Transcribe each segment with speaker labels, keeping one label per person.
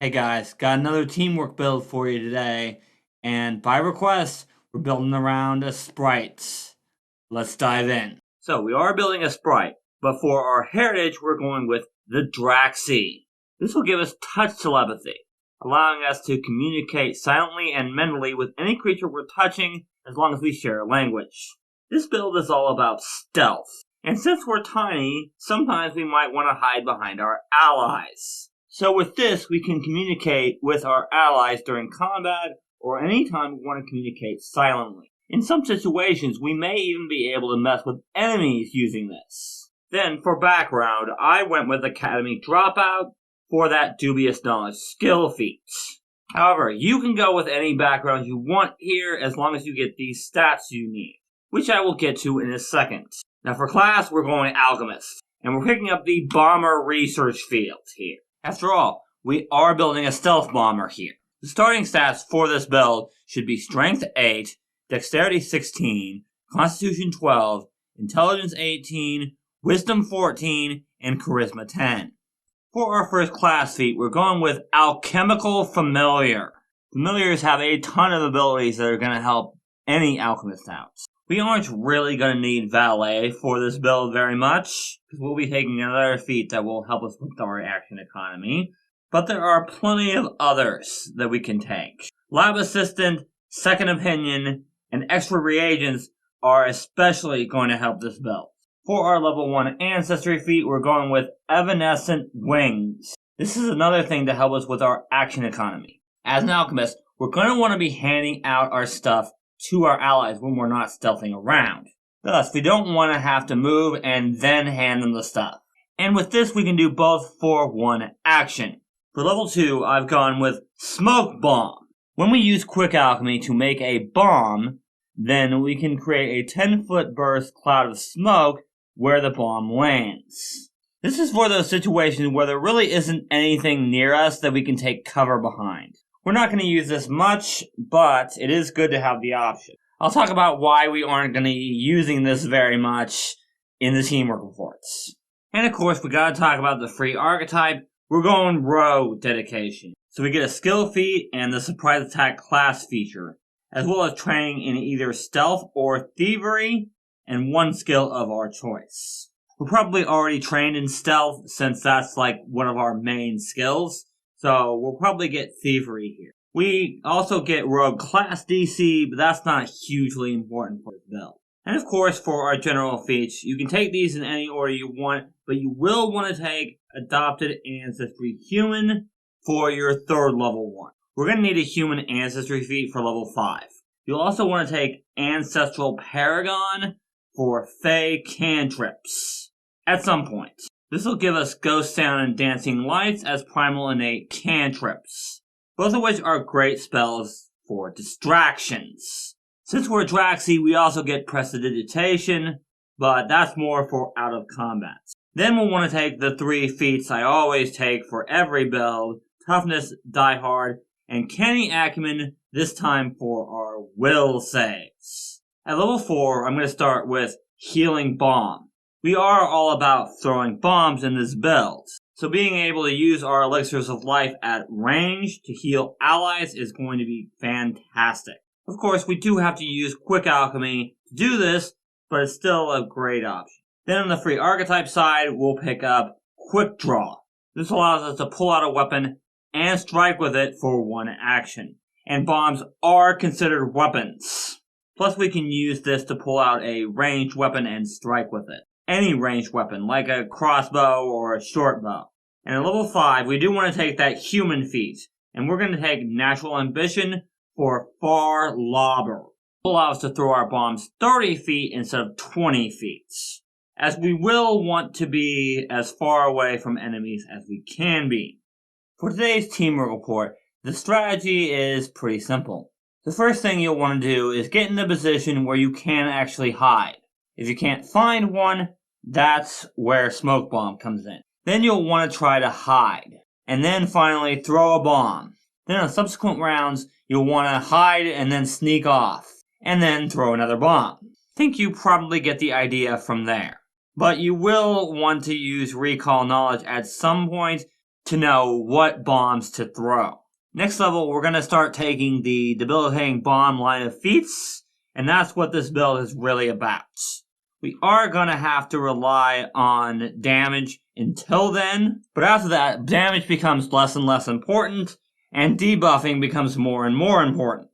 Speaker 1: Hey guys, got another teamwork build for you today, and by request, we're building around a sprite. Let's dive in. So we are building a sprite, but for our heritage, we're going with the Draxi. This will give us touch telepathy, allowing us to communicate silently and mentally with any creature we're touching as long as we share a language. This build is all about stealth, and since we're tiny, sometimes we might want to hide behind our allies. So with this, we can communicate with our allies during combat or anytime we want to communicate silently. In some situations, we may even be able to mess with enemies using this. Then, for background, I went with Academy Dropout for that dubious knowledge skill feat. However, you can go with any background you want here as long as you get these stats you need, which I will get to in a second. Now for class, we're going Alchemist, and we're picking up the Bomber Research field here. After all, we are building a stealth bomber here. The starting stats for this build should be Strength 8, Dexterity 16, Constitution 12, Intelligence 18, Wisdom 14, and Charisma 10. For our first class feat, we're going with Alchemical Familiar. Familiars have a ton of abilities that are going to help any alchemist out. We aren't really going to need Valet for this build very much, because we'll be taking another feat that will help us with our action economy, but there are plenty of others that we can take. Lab Assistant, Second Opinion, and extra reagents are especially going to help this build. For our level 1 Ancestry feat, we're going with Evanescent Wings. This is another thing to help us with our action economy. As an alchemist, we're going to want to be handing out our stuff to our allies when we're not stealthing around. Thus, we don't want to have to move and then hand them the stuff. And with this, we can do both for one action. For level 2, I've gone with Smoke Bomb. When we use Quick Alchemy to make a bomb, then we can create a 10-foot burst cloud of smoke where the bomb lands. This is for those situations where there really isn't anything near us that we can take cover behind. We're not going to use this much, but it is good to have the option. I'll talk about why we aren't going to be using this very much in the teamwork reports. And of course, we got to talk about the free archetype. We're going Row Dedication. So we get a skill feat and the surprise attack class feature, as well as training in either stealth or thievery, and one skill of our choice. We're probably already trained in stealth since that's like one of our main skills. So we'll probably get thievery here. We also get rogue class DC, but that's not hugely important for this build. And of course, for our general feats, you can take these in any order you want, but you will want to take Adopted Ancestry Human for your third level 1. We're going to need a Human Ancestry feat for level 5. You'll also want to take Ancestral Paragon for Fey cantrips at some point. This will give us Ghost Sound and Dancing Lights as primal innate cantrips, both of which are great spells for distractions. Since we're Draxi, we also get Prestidigitation, but that's more for out of combat. Then we'll want to take the 3 feats I always take for every build: Toughness, Die Hard, and Canny Acumen, this time for our will saves. At level 4, I'm going to start with Healing Bomb. We are all about throwing bombs in this build, so being able to use our elixirs of life at range to heal allies is going to be fantastic. Of course, we do have to use Quick Alchemy to do this, but it's still a great option. Then on the free archetype side, we'll pick up Quick Draw. This allows us to pull out a weapon and strike with it for one action, and bombs are considered weapons. Plus, we can use this to pull out a ranged weapon and strike with it. Any ranged weapon, like a crossbow or a short bow. And at level 5, we do want to take that human feat, and we're going to take Natural Ambition for Far Lobber. It will allow us to throw our bombs 30 feet instead of 20 feet, as we will want to be as far away from enemies as we can be. For today's teamwork report, the strategy is pretty simple. The first thing you'll want to do is get in a position where you can actually hide. If you can't find one, that's where Smoke Bomb comes in. Then you'll want to try to hide. And then finally throw a bomb. Then on subsequent rounds, you'll want to hide and then sneak off. And then throw another bomb. I think you probably get the idea from there. But you will want to use Recall Knowledge at some point to know what bombs to throw. Next level, we're going to start taking the debilitating bomb line of feats, and that's what this build is really about. We are going to have to rely on damage until then, but after that, damage becomes less and less important, and debuffing becomes more and more important.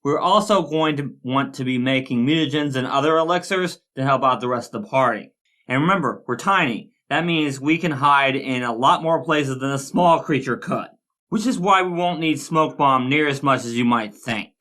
Speaker 1: We're also going to want to be making mutagens and other elixirs to help out the rest of the party. And remember, we're tiny. That means we can hide in a lot more places than a small creature could, which is why we won't need Smoke Bomb near as much as you might think.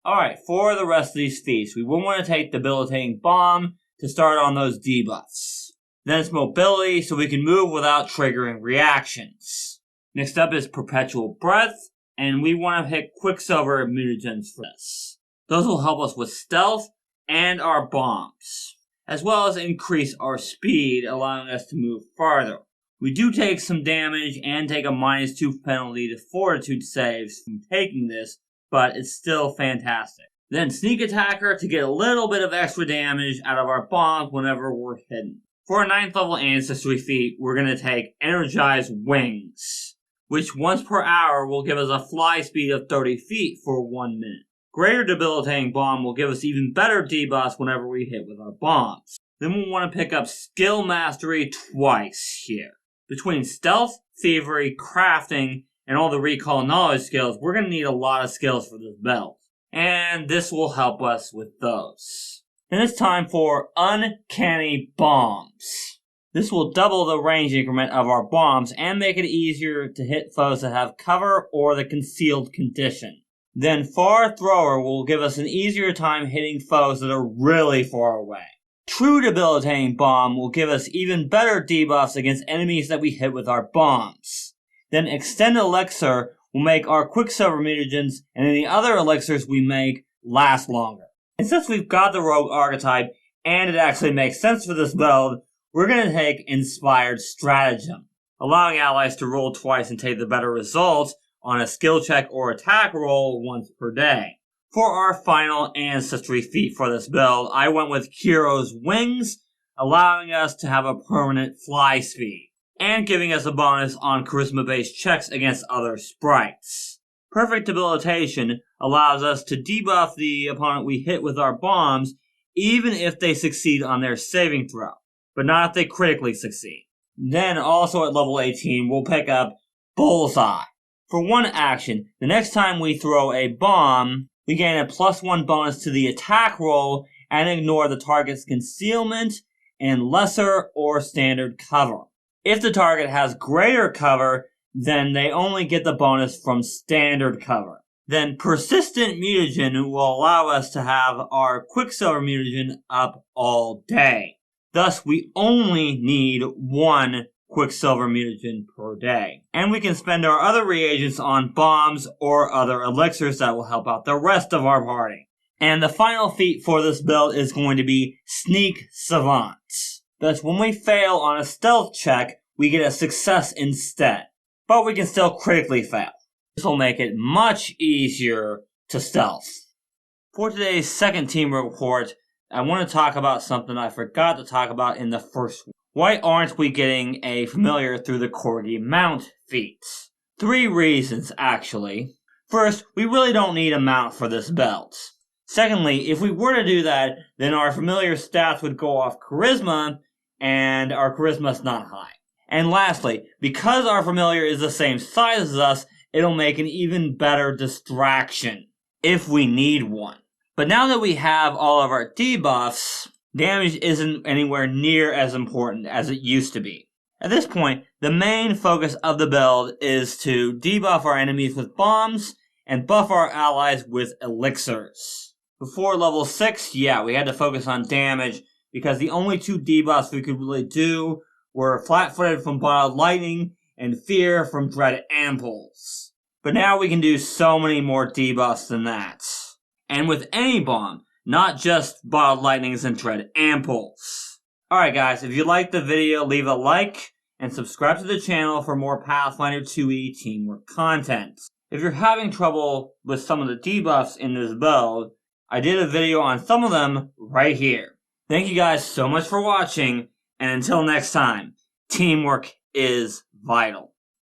Speaker 1: Alright, for the rest of these feats, we will want to take Debilitating Bomb to start on those debuffs. Then it's Mobility, so we can move without triggering reactions. Next up is Perpetual Breath, and we want to pick Quicksilver mutagens for this. Those will help us with stealth and our bombs, as well as increase our speed, allowing us to move farther. We do take some damage and take a -2 penalty to Fortitude saves from taking this, but it's still fantastic. Then Sneak Attacker to get a little bit of extra damage out of our bombs whenever we're hidden. For our 9th level Ancestry feat, we're going to take Energize Wings, which once per hour will give us a fly speed of 30 feet for 1 minute. Greater Debilitating Bomb will give us even better debuffs whenever we hit with our bombs. Then we'll want to pick up Skill Mastery twice here. Between Stealth, Thievery, Crafting, and all the Recall Knowledge skills, we're going to need a lot of skills for this build. And this will help us with those. Then it's time for Uncanny Bombs. This will double the range increment of our bombs and make it easier to hit foes that have cover or the concealed condition. Then Far Thrower will give us an easier time hitting foes that are really far away. True Debilitating Bomb will give us even better debuffs against enemies that we hit with our bombs. Then Extend Elixir will make our Quicksilver mutagens and any other elixirs we make last longer. And since we've got the Rogue archetype and it actually makes sense for this build, we're going to take Inspired Stratagem, allowing allies to roll twice and take the better results on a skill check or attack roll once per day. For our final Ancestry feat for this build, I went with Kiro's Wings, allowing us to have a permanent fly speed, and giving us a bonus on charisma-based checks against other sprites. Perfect Debilitation allows us to debuff the opponent we hit with our bombs, even if they succeed on their saving throw, but not if they critically succeed. Then also at level 18, we'll pick up Bullseye. For one action, the next time we throw a bomb, we gain a +1 bonus to the attack roll and ignore the target's concealment and lesser or standard cover. If the target has greater cover, then they only get the bonus from standard cover. Then Persistent Mutagen will allow us to have our Quicksilver mutagen up all day. Thus, we only need 1 Quicksilver mutagen per day. And we can spend our other reagents on bombs or other elixirs that will help out the rest of our party. And the final feat for this build is going to be Sneak Savant. Thus, when we fail on a stealth check, we get a success instead. But we can still critically fail. This will make it much easier to stealth. For today's second team report, I want to talk about something I forgot to talk about in the first one. Why aren't we getting a familiar through the Corgi Mount feat? 3 reasons, actually. First, we really don't need a mount for this build. Secondly, if we were to do that, then our familiar stats would go off charisma, and our charisma's not high. And lastly, because our familiar is the same size as us, it'll make an even better distraction, if we need one. But now that we have all of our debuffs, damage isn't anywhere near as important as it used to be. At this point, the main focus of the build is to debuff our enemies with bombs and buff our allies with elixirs. Before level 6, yeah, we had to focus on damage because the only 2 debuffs we could really do were Flat-Footed from Bottled Lightning and Fear from Dread Ampulse. But now we can do so many more debuffs than that. And with any bomb, not just Bottled Lightnings and Dread Ampulse. Alright guys, if you liked the video, leave a like and subscribe to the channel for more Pathfinder 2e teamwork content. If you're having trouble with some of the debuffs in this build, I did a video on some of them right here. Thank you guys so much for watching, and until next time, teamwork is vital.